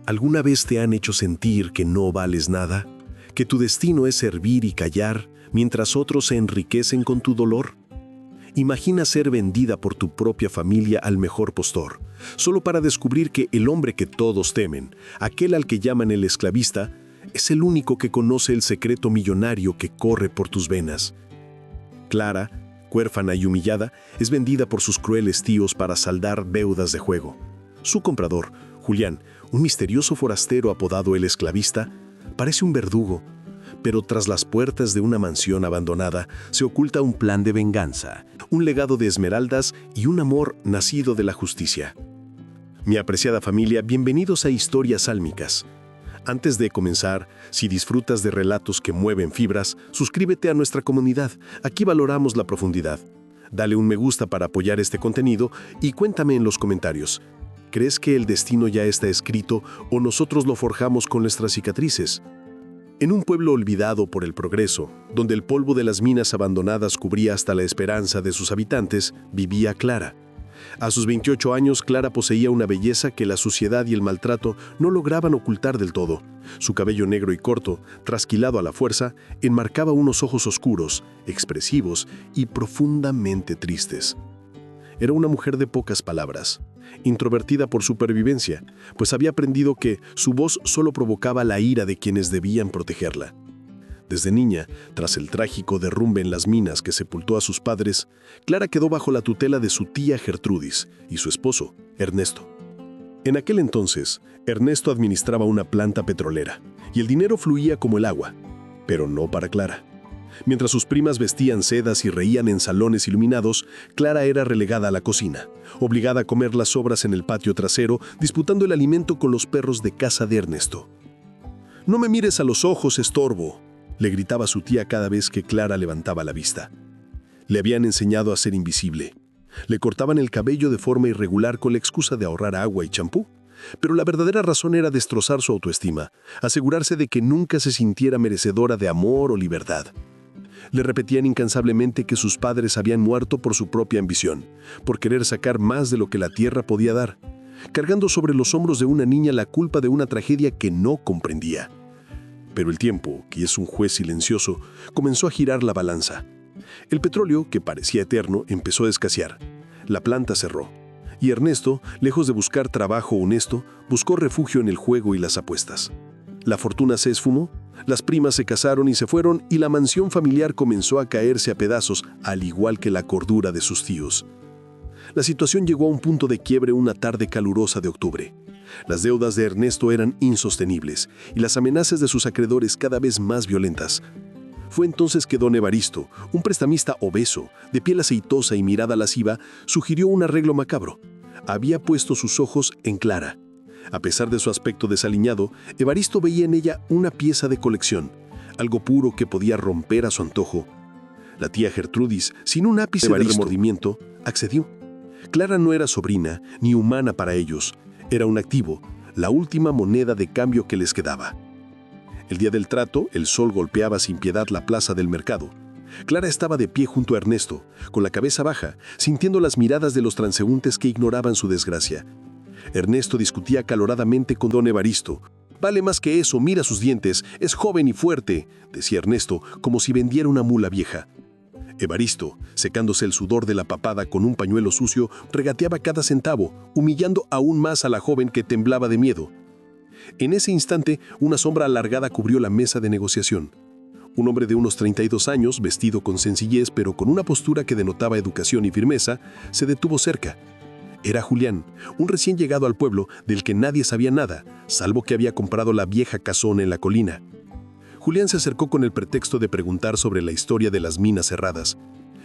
¿Alguna vez te han hecho sentir que no vales nada? ¿Que tu destino es servir y callar mientras otros se enriquecen con tu dolor? Imagina ser vendida por tu propia familia al mejor postor, solo para descubrir que el hombre que todos temen, aquel al que llaman el esclavista, es el único que conoce el secreto millonario que corre por tus venas. Clara, huérfana y humillada, es vendida por sus crueles tíos para saldar deudas de juego. Su comprador, Julián, un misterioso forastero apodado el esclavista, parece un verdugo, pero tras las puertas de una mansión abandonada se oculta un plan de venganza, un legado de esmeraldas y un amor nacido de la justicia. Mi apreciada familia, bienvenidos a Historias Sálmicas. Antes de comenzar, si disfrutas de relatos que mueven fibras, suscríbete a nuestra comunidad. Aquí valoramos la profundidad. Dale un me gusta para apoyar este contenido y cuéntame en los comentarios. ¿Crees que el destino ya está escrito o nosotros lo forjamos con nuestras cicatrices? En un pueblo olvidado por el progreso, donde el polvo de las minas abandonadas cubría hasta la esperanza de sus habitantes, vivía Clara. A sus 28 años, Clara poseía una belleza que la suciedad y el maltrato no lograban ocultar del todo. Su cabello negro y corto, trasquilado a la fuerza, enmarcaba unos ojos oscuros, expresivos y profundamente tristes. Era una mujer de pocas palabras, introvertida por supervivencia, pues había aprendido que su voz solo provocaba la ira de quienes debían protegerla. Desde niña, tras el trágico derrumbe en las minas que sepultó a sus padres, Clara quedó bajo la tutela de su tía Gertrudis y su esposo, Ernesto. En aquel entonces, Ernesto administraba una planta petrolera y el dinero fluía como el agua, pero no para Clara. Mientras sus primas vestían sedas y reían en salones iluminados, Clara era relegada a la cocina, obligada a comer las sobras en el patio trasero, disputando el alimento con los perros de casa de Ernesto. «No me mires a los ojos, estorbo», le gritaba su tía cada vez que Clara levantaba la vista. Le habían enseñado a ser invisible. Le cortaban el cabello de forma irregular con la excusa de ahorrar agua y champú. Pero la verdadera razón era destrozar su autoestima, asegurarse de que nunca se sintiera merecedora de amor o libertad. Le repetían incansablemente que sus padres habían muerto por su propia ambición, por querer sacar más de lo que la tierra podía dar, cargando sobre los hombros de una niña la culpa de una tragedia que no comprendía. Pero el tiempo, que es un juez silencioso, comenzó a girar la balanza. El petróleo, que parecía eterno, empezó a escasear. La planta cerró. Y Ernesto, lejos de buscar trabajo honesto, buscó refugio en el juego y las apuestas. La fortuna se esfumó, las primas se casaron y se fueron, y la mansión familiar comenzó a caerse a pedazos, al igual que la cordura de sus tíos. La situación llegó a un punto de quiebre una tarde calurosa de octubre. Las deudas de Ernesto eran insostenibles y las amenazas de sus acreedores cada vez más violentas. Fue entonces que don Evaristo, un prestamista obeso, de piel aceitosa y mirada lasciva, sugirió un arreglo macabro. Había puesto sus ojos en Clara. A pesar de su aspecto desaliñado, Evaristo veía en ella una pieza de colección, algo puro que podía romper a su antojo. La tía Gertrudis, sin un ápice de remordimiento, accedió. Clara no era sobrina ni humana para ellos. Era un activo, la última moneda de cambio que les quedaba. El día del trato, el sol golpeaba sin piedad la plaza del mercado. Clara estaba de pie junto a Ernesto, con la cabeza baja, sintiendo las miradas de los transeúntes que ignoraban su desgracia. Ernesto discutía acaloradamente con don Evaristo. «Vale más que eso, mira sus dientes, es joven y fuerte», decía Ernesto, como si vendiera una mula vieja. Evaristo, secándose el sudor de la papada con un pañuelo sucio, regateaba cada centavo, humillando aún más a la joven que temblaba de miedo. En ese instante, una sombra alargada cubrió la mesa de negociación. Un hombre de unos 32 años, vestido con sencillez pero con una postura que denotaba educación y firmeza, se detuvo cerca. Era Julián, un recién llegado al pueblo del que nadie sabía nada, salvo que había comprado la vieja casona en la colina. Julián se acercó con el pretexto de preguntar sobre la historia de las minas cerradas.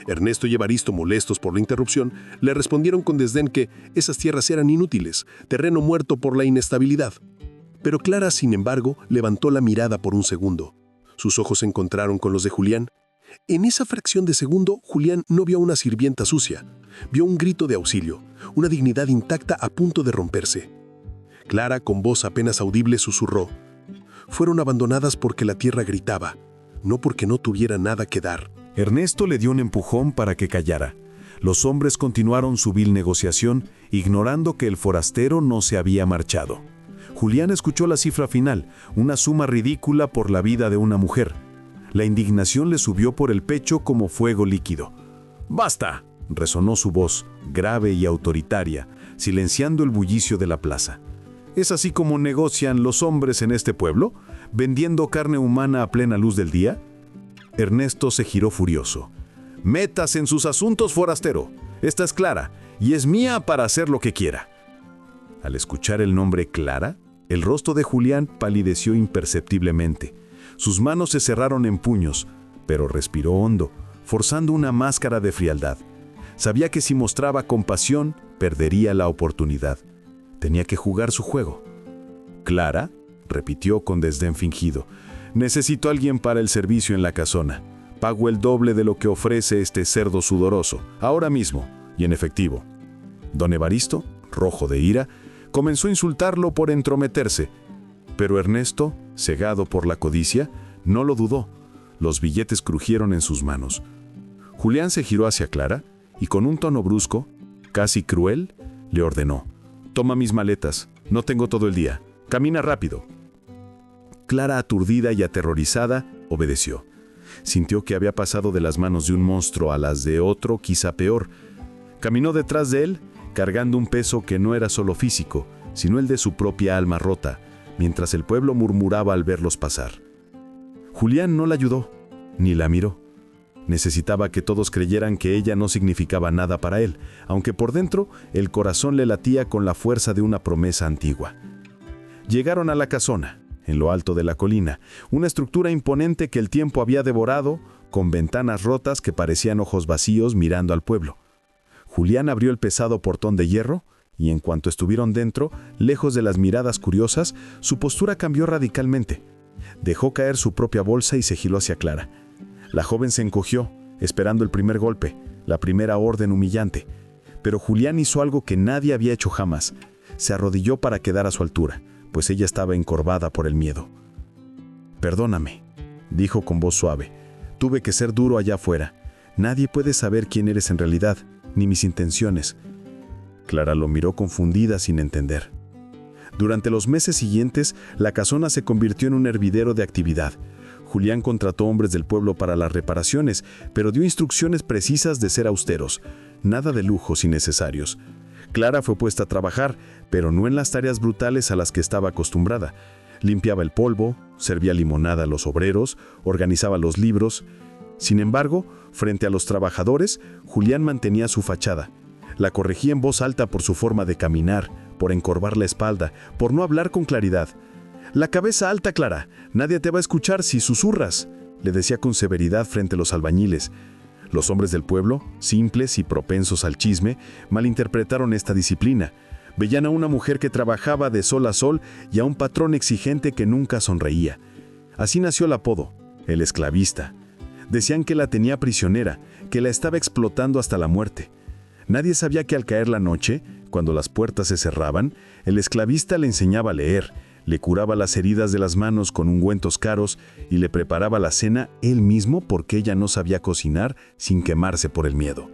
Ernesto y Evaristo, molestos por la interrupción, le respondieron con desdén que esas tierras eran inútiles, terreno muerto por la inestabilidad. Pero Clara, sin embargo, levantó la mirada por un segundo. Sus ojos se encontraron con los de Julián. En esa fracción de segundo, Julián no vio a una sirvienta sucia. Vio un grito de auxilio, una dignidad intacta a punto de romperse. Clara, con voz apenas audible, susurró: «Fueron abandonadas porque la tierra gritaba, no porque no tuviera nada que dar». Ernesto le dio un empujón para que callara. Los hombres continuaron su vil negociación, ignorando que el forastero no se había marchado. Julián escuchó la cifra final, una suma ridícula por la vida de una mujer. La indignación le subió por el pecho como fuego líquido. ¡Basta!, resonó su voz, grave y autoritaria, silenciando el bullicio de la plaza. ¿Es así como negocian los hombres en este pueblo, vendiendo carne humana a plena luz del día? Ernesto se giró furioso. «Métase en sus asuntos, forastero. Esta es Clara, y es mía para hacer lo que quiera». Al escuchar el nombre Clara, el rostro de Julián palideció imperceptiblemente. Sus manos se cerraron en puños, pero respiró hondo, forzando una máscara de frialdad. Sabía que si mostraba compasión, perdería la oportunidad. Tenía que jugar su juego. «¿Clara?», repitió con desdén fingido. «Necesito a alguien para el servicio en la casona. Pago el doble de lo que ofrece este cerdo sudoroso, ahora mismo, y en efectivo». Don Evaristo, rojo de ira, comenzó a insultarlo por entrometerse. Pero Ernesto, cegado por la codicia, no lo dudó. Los billetes crujieron en sus manos. Julián se giró hacia Clara y con un tono brusco, casi cruel, le ordenó: «Toma mis maletas, no tengo todo el día. Camina rápido». Clara, aturdida y aterrorizada, obedeció. Sintió que había pasado de las manos de un monstruo a las de otro, quizá peor. Caminó detrás de él, cargando un peso que no era solo físico, sino el de su propia alma rota, mientras el pueblo murmuraba al verlos pasar. Julián no la ayudó, ni la miró. Necesitaba que todos creyeran que ella no significaba nada para él, aunque por dentro el corazón le latía con la fuerza de una promesa antigua. Llegaron a la casona, en lo alto de la colina, una estructura imponente que el tiempo había devorado, con ventanas rotas que parecían ojos vacíos mirando al pueblo. Julián abrió el pesado portón de hierro y en cuanto estuvieron dentro, lejos de las miradas curiosas, su postura cambió radicalmente. Dejó caer su propia bolsa y se giró hacia Clara. La joven se encogió, esperando el primer golpe, la primera orden humillante. Pero Julián hizo algo que nadie había hecho jamás. Se arrodilló para quedar a su altura, pues ella estaba encorvada por el miedo. «Perdóname», dijo con voz suave. «Tuve que ser duro allá afuera. Nadie puede saber quién eres en realidad, ni mis intenciones». Clara lo miró confundida sin entender. Durante los meses siguientes, la casona se convirtió en un hervidero de actividad. Julián contrató hombres del pueblo para las reparaciones, pero dio instrucciones precisas de ser austeros, nada de lujos innecesarios. Clara fue puesta a trabajar, pero no en las tareas brutales a las que estaba acostumbrada. Limpiaba el polvo, servía limonada a los obreros, organizaba los libros. Sin embargo, frente a los trabajadores, Julián mantenía su fachada. La corregía en voz alta por su forma de caminar, por encorvar la espalda, por no hablar con claridad. «La cabeza alta, Clara. Nadie te va a escuchar si susurras», le decía con severidad frente a los albañiles. Los hombres del pueblo, simples y propensos al chisme, malinterpretaron esta disciplina. Veían a una mujer que trabajaba de sol a sol y a un patrón exigente que nunca sonreía. Así nació el apodo, el esclavista. Decían que la tenía prisionera, que la estaba explotando hasta la muerte. Nadie sabía que al caer la noche, cuando las puertas se cerraban, el esclavista le enseñaba a leer, le curaba las heridas de las manos con ungüentos caros y le preparaba la cena él mismo porque ella no sabía cocinar sin quemarse por el miedo.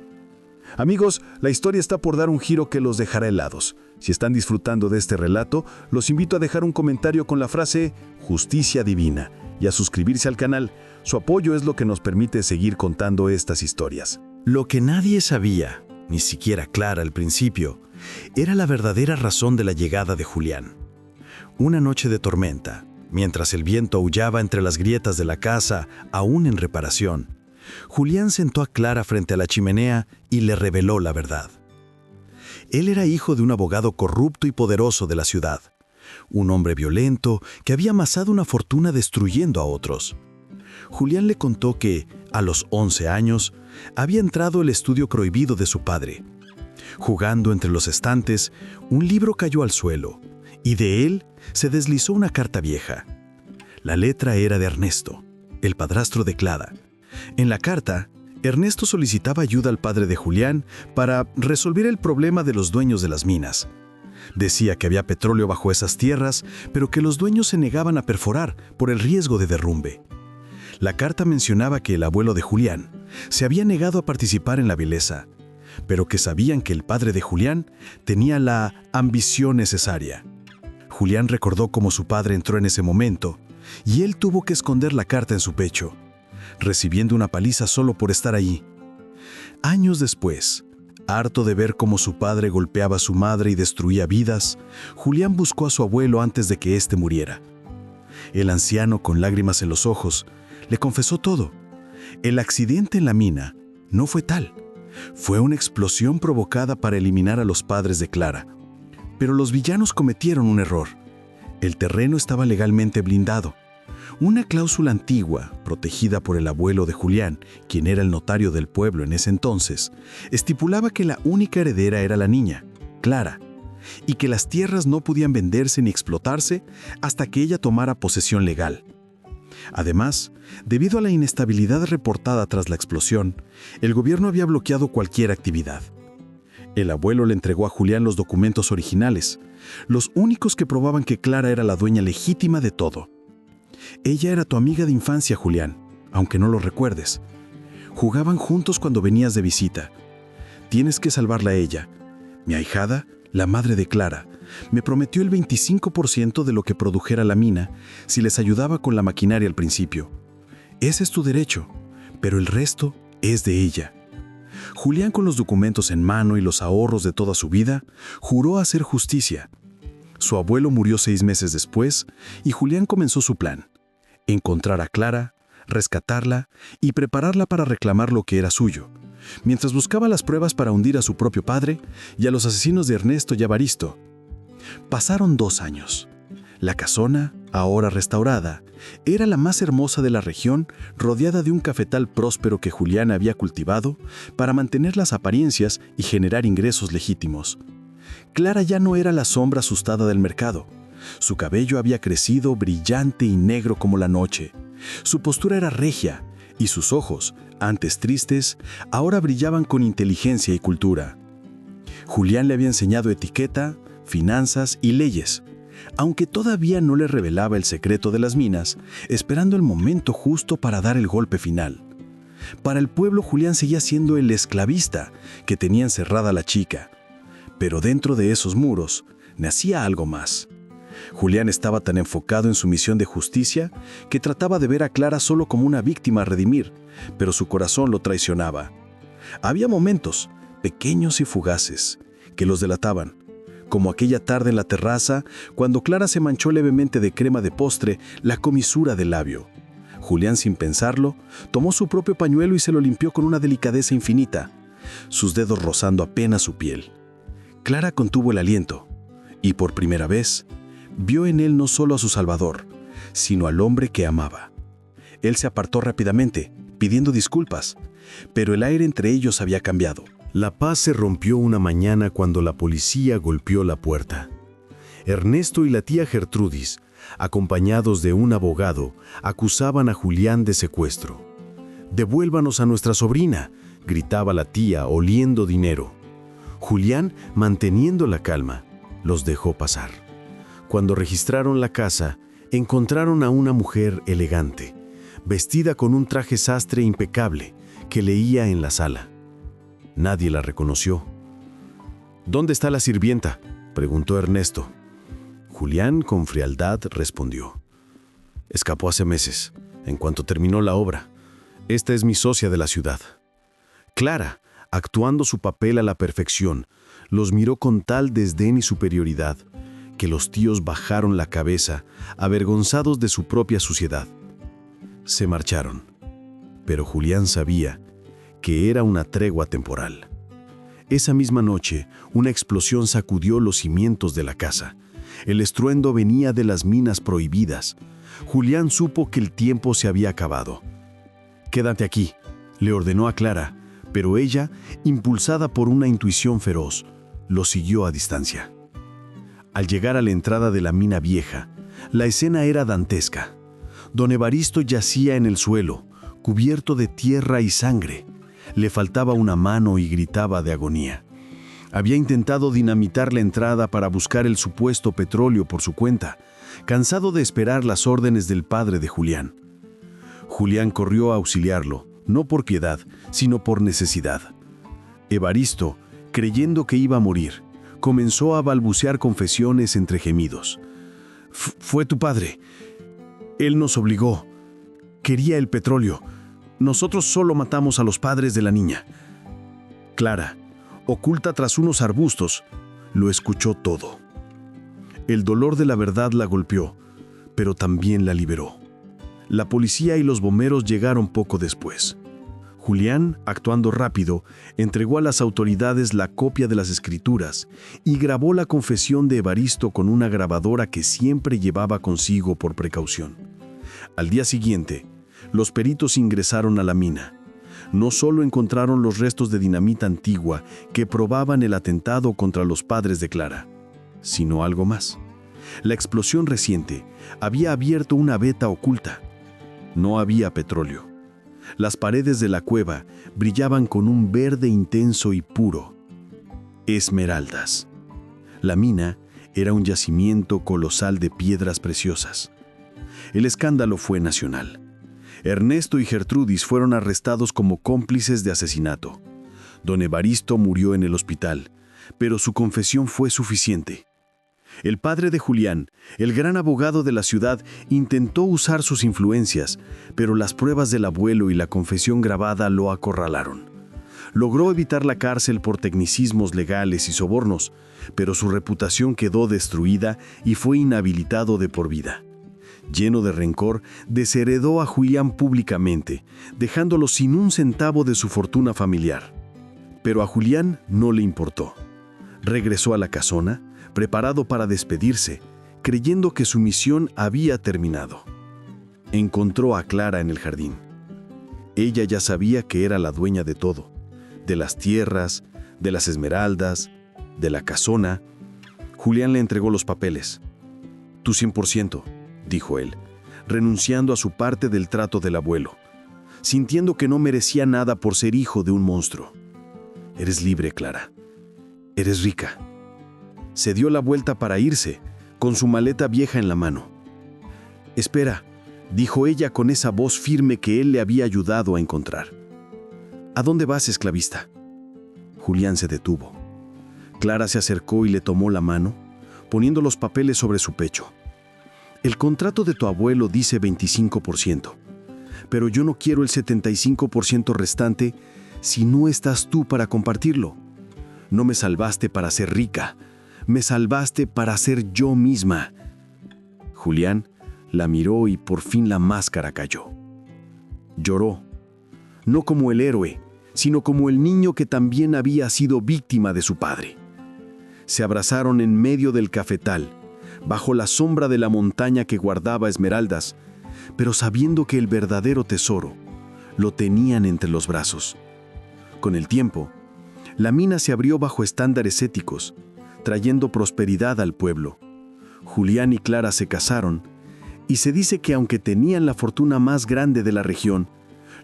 Amigos, la historia está por dar un giro que los dejará helados. Si están disfrutando de este relato, los invito a dejar un comentario con la frase «Justicia Divina» y a suscribirse al canal. Su apoyo es lo que nos permite seguir contando estas historias. Lo que nadie sabía, ni siquiera Clara al principio, era la verdadera razón de la llegada de Julián. Una noche de tormenta, mientras el viento aullaba entre las grietas de la casa, aún en reparación, Julián sentó a Clara frente a la chimenea y le reveló la verdad. Él era hijo de un abogado corrupto y poderoso de la ciudad, un hombre violento que había amasado una fortuna destruyendo a otros. Julián le contó que, a los 11 años, había entrado al estudio prohibido de su padre. Jugando entre los estantes, un libro cayó al suelo, y de él se deslizó una carta vieja. La letra era de Ernesto, el padrastro de Clara. En la carta, Ernesto solicitaba ayuda al padre de Julián para resolver el problema de los dueños de las minas. Decía que había petróleo bajo esas tierras, pero que los dueños se negaban a perforar por el riesgo de derrumbe. La carta mencionaba que el abuelo de Julián se había negado a participar en la vileza, pero que sabían que el padre de Julián tenía la ambición necesaria. Julián recordó cómo su padre entró en ese momento y él tuvo que esconder la carta en su pecho, recibiendo una paliza solo por estar allí. Años después, harto de ver cómo su padre golpeaba a su madre y destruía vidas, Julián buscó a su abuelo antes de que éste muriera. El anciano, con lágrimas en los ojos, le confesó todo. El accidente en la mina no fue tal. Fue una explosión provocada para eliminar a los padres de Clara. Pero los villanos cometieron un error. El terreno estaba legalmente blindado. Una cláusula antigua, protegida por el abuelo de Julián, quien era el notario del pueblo en ese entonces, estipulaba que la única heredera era la niña, Clara, y que las tierras no podían venderse ni explotarse hasta que ella tomara posesión legal. Además, debido a la inestabilidad reportada tras la explosión, el gobierno había bloqueado cualquier actividad. El abuelo le entregó a Julián los documentos originales, los únicos que probaban que Clara era la dueña legítima de todo. Ella era tu amiga de infancia, Julián, aunque no lo recuerdes. Jugaban juntos cuando venías de visita. Tienes que salvarla a ella. Mi ahijada, la madre de Clara, me prometió el 25% de lo que produjera la mina si les ayudaba con la maquinaria al principio. Ese es tu derecho, pero el resto es de ella. Julián, con los documentos en mano y los ahorros de toda su vida, juró hacer justicia. Su abuelo murió 6 meses después y Julián comenzó su plan: encontrar a Clara, rescatarla y prepararla para reclamar lo que era suyo, mientras buscaba las pruebas para hundir a su propio padre y a los asesinos de Ernesto y Evaristo. Pasaron 2 años. La casona, ahora restaurada, era la más hermosa de la región, rodeada de un cafetal próspero que Julián había cultivado para mantener las apariencias y generar ingresos legítimos. Clara ya no era la sombra asustada del mercado. Su cabello había crecido brillante y negro como la noche. Su postura era regia y sus ojos, antes tristes, ahora brillaban con inteligencia y cultura. Julián le había enseñado etiqueta, finanzas y leyes, aunque todavía no le revelaba el secreto de las minas, esperando el momento justo para dar el golpe final. Para el pueblo, Julián seguía siendo el esclavista que tenía encerrada a la chica. Pero dentro de esos muros nacía algo más. Julián estaba tan enfocado en su misión de justicia que trataba de ver a Clara solo como una víctima a redimir, pero su corazón lo traicionaba. Había momentos, pequeños y fugaces, que los delataban, como aquella tarde en la terraza cuando Clara se manchó levemente de crema de postre la comisura del labio. Julián, sin pensarlo, tomó su propio pañuelo y se lo limpió con una delicadeza infinita, sus dedos rozando apenas su piel. Clara contuvo el aliento y, por primera vez, vio en él no solo a su salvador, sino al hombre que amaba. Él se apartó rápidamente, pidiendo disculpas, pero el aire entre ellos había cambiado. La paz se rompió una mañana cuando la policía golpeó la puerta. Ernesto y la tía Gertrudis, acompañados de un abogado, acusaban a Julián de secuestro. «Devuélvanos a nuestra sobrina», gritaba la tía, oliendo dinero. Julián, manteniendo la calma, los dejó pasar. Cuando registraron la casa, encontraron a una mujer elegante, vestida con un traje sastre impecable, que leía en la sala. Nadie la reconoció. «¿Dónde está la sirvienta?», preguntó Ernesto. Julián, con frialdad, respondió: «Escapó hace meses, en cuanto terminó la obra. Esta es mi socia de la ciudad». Clara, actuando su papel a la perfección, los miró con tal desdén y superioridad que los tíos bajaron la cabeza, avergonzados de su propia suciedad. Se marcharon, pero Julián sabía que era una tregua temporal. Esa misma noche, una explosión sacudió los cimientos de la casa. El estruendo venía de las minas prohibidas. Julián supo que el tiempo se había acabado. «Quédate aquí», le ordenó a Clara, pero ella, impulsada por una intuición feroz, lo siguió a distancia. Al llegar a la entrada de la mina vieja, la escena era dantesca. Don Evaristo yacía en el suelo, cubierto de tierra y sangre. Le faltaba una mano y gritaba de agonía. Había intentado dinamitar la entrada para buscar el supuesto petróleo por su cuenta, cansado de esperar las órdenes del padre de Julián. Julián corrió a auxiliarlo, no por piedad, sino por necesidad. Evaristo, creyendo que iba a morir, comenzó a balbucear confesiones entre gemidos. Fue tu padre. Él nos obligó. Quería el petróleo. Nosotros solo matamos a los padres de la niña. Clara, oculta tras unos arbustos, lo escuchó todo. El dolor de la verdad la golpeó, pero también la liberó. La policía y los bomberos llegaron poco después. Julián, actuando rápido, entregó a las autoridades la copia de las escrituras y grabó la confesión de Evaristo con una grabadora que siempre llevaba consigo por precaución. Al día siguiente, los peritos ingresaron a la mina. No solo encontraron los restos de dinamita antigua que probaban el atentado contra los padres de Clara, sino algo más. La explosión reciente había abierto una veta oculta. No había petróleo. Las paredes de la cueva brillaban con un verde intenso y puro. Esmeraldas. La mina era un yacimiento colosal de piedras preciosas. El escándalo fue nacional. Ernesto y Gertrudis fueron arrestados como cómplices de asesinato. Don Evaristo murió en el hospital, pero su confesión fue suficiente. El padre de Julián, el gran abogado de la ciudad, intentó usar sus influencias, pero las pruebas del abuelo y la confesión grabada lo acorralaron. Logró evitar la cárcel por tecnicismos legales y sobornos, pero su reputación quedó destruida y fue inhabilitado de por vida. Lleno de rencor, desheredó a Julián públicamente, dejándolo sin un centavo de su fortuna familiar. Pero a Julián no le importó. Regresó a la casona, preparado para despedirse, creyendo que su misión había terminado. Encontró a Clara en el jardín. Ella ya sabía que era la dueña de todo, de las tierras, de las esmeraldas, de la casona. Julián le entregó los papeles. «Tu 100%», dijo él, renunciando a su parte del trato del abuelo, sintiendo que no merecía nada por ser hijo de un monstruo. «Eres libre, Clara. Eres rica». Se dio la vuelta para irse, con su maleta vieja en la mano. «Espera», dijo ella con esa voz firme que él le había ayudado a encontrar. «¿A dónde vas, esclavista?». Julián se detuvo. Clara se acercó y le tomó la mano, poniendo los papeles sobre su pecho. «El contrato de tu abuelo dice 25%, pero yo no quiero el 75% restante si no estás tú para compartirlo. No me salvaste para ser rica, me salvaste para ser yo misma». Julián la miró y por fin la máscara cayó. Lloró, no como el héroe, sino como el niño que también había sido víctima de su padre. Se abrazaron en medio del cafetal, bajo la sombra de la montaña que guardaba esmeraldas, pero sabiendo que el verdadero tesoro lo tenían entre los brazos. Con el tiempo, la mina se abrió bajo estándares éticos, trayendo prosperidad al pueblo. Julián y Clara se casaron, y se dice que aunque tenían la fortuna más grande de la región,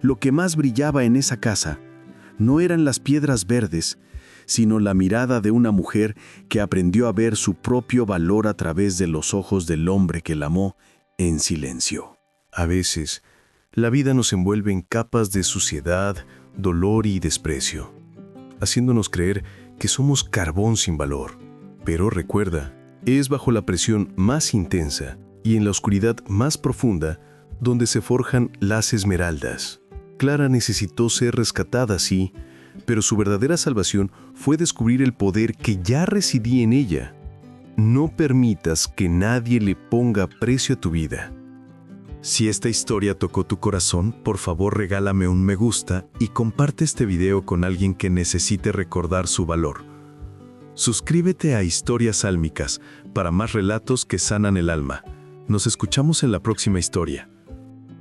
lo que más brillaba en esa casa no eran las piedras verdes, sino la mirada de una mujer que aprendió a ver su propio valor a través de los ojos del hombre que la amó en silencio. A veces, la vida nos envuelve en capas de suciedad, dolor y desprecio, haciéndonos creer que somos carbón sin valor. Pero recuerda, es bajo la presión más intensa y en la oscuridad más profunda donde se forjan las esmeraldas. Clara necesitó ser rescatada, sí, pero su verdadera salvación fue descubrir el poder que ya residía en ella. No permitas que nadie le ponga precio a tu vida. Si esta historia tocó tu corazón, por favor regálame un me gusta y comparte este video con alguien que necesite recordar su valor. Suscríbete a Historias Sálmicas para más relatos que sanan el alma. Nos escuchamos en la próxima historia.